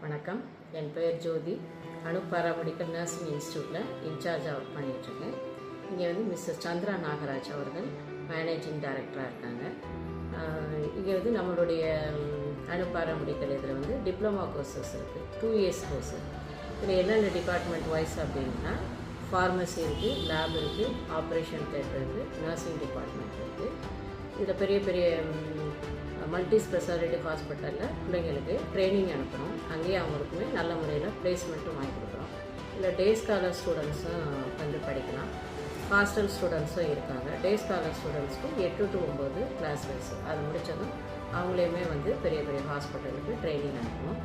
வணக்கம். என் பெயர் ஜோதி. அணு பாராமெடிக்கல் நர்சிங் இன்ஸ்டியூட்டில் இன்சார்ஜாக ஒர்க் பண்ணிகிட்ருக்கேன். இங்கே மிஸ்ஸஸ் சந்திரா நாகராஜ் அவர்கள் மேனேஜிங் டைரக்டராக இருக்காங்க. இங்கே நம்மளுடைய அணு பாராமெடிக்கல் இதில் டிப்ளமா கோர்சஸ் இருக்குது, 2 இயர்ஸ் கோர்ஸு. இதில் என்னென்ன டிபார்ட்மெண்ட் வைஸ் அப்படின்னா ஃபார்மசி இருக்குது, லேப் இருக்குது, ஆப்ரேஷன் தியேட்டர் இருக்குது, நர்சிங் டிபார்ட்மெண்ட் இருக்குது. இதில் பெரிய பெரிய மல்டி ஸ்பெஷாலிட்டி ஹாஸ்பிட்டலில் பிள்ளைங்களுக்கு ட்ரைனிங் அனுப்புகிறோம். அங்கேயே அவங்களுக்குமே நல்ல முறையில் ப்ளேஸ்மெண்ட்டும் வாங்கி கொடுக்குறோம். இல்லை டே ஸ்காலர் ஸ்டூடெண்ட்ஸும் படிக்கலாம். ஹாஸ்டல் ஸ்டூடெண்ட்ஸும் இருக்காங்க. டே ஸ்காலர் ஸ்டூடெண்ட்ஸ்க்கு 8 to 9 கிளாஸ் வைஸ் அது முடித்ததும் அவங்களையுமே பெரிய பெரிய ஹாஸ்பிட்டலுக்கு ட்ரைனிங் அனுப்பணும்.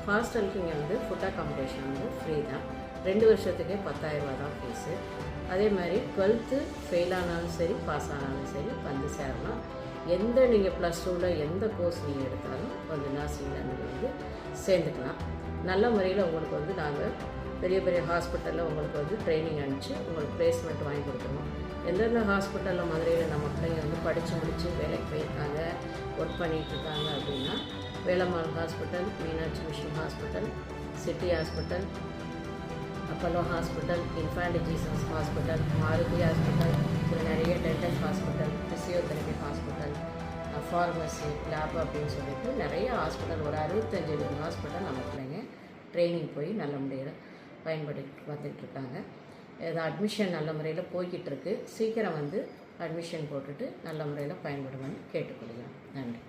ஹாஸ்டலுக்கு இங்கே ஃபுட் அக்காமடேஷன் ஃப்ரீ தான். 2 வருஷத்துக்கே 10,000 ரூபா தான் ஃபீஸு. அதே மாதிரி 12th ஃபெயில் ஆனாலும் சரி, பாஸ் ஆனாலும் சரி சேரலாம். எந்த நீங்கள் +2ல் எந்த கோர்ஸ் நீங்கள் எடுத்தாலும் நர்சிங்கில் சேர்ந்துக்கலாம். நல்ல முறையில் உங்களுக்கு நாங்கள் பெரிய பெரிய ஹாஸ்பிட்டலில் உங்களுக்கு ட்ரைனிங் அனுப்பிச்சு உங்களுக்கு ப்ளேஸ்மெண்ட் வாங்கி கொடுத்துருவோம். எந்தெந்த ஹாஸ்பிட்டலில் மதுரையில் நம்ம பிள்ளைங்க படித்து முடித்து வேலைக்கு போயிருக்காங்க, ஒர்க் பண்ணிகிட்ருக்காங்க அப்படின்னா Velammal hospital, Meenakshi mission hospital, city hospital, Apollo hospital, infant Jesus hospital, Maruti hospital, இதில் நிறைய dental hospital, physiotherapy hospital, pharmacy, lab அப்படின்னு சொல்லிட்டு நிறைய ஹாஸ்பிட்டல், ஒரு 65 ஹாஸ்பிட்டல் நம்ம பிள்ளைங்க ட்ரைனிங் போய் நல்ல முறையில் பயன்படுத்தி வந்துட்டுருக்காங்க. இது அட்மிஷன் நல்ல முறையில் போய்கிட்டு இருக்கு. சீக்கிரம் அட்மிஷன் போட்டுட்டு நல்ல முறையில் பயன்படுவேன்னு கேட்டுக்கொள்கிறேன். நன்றி.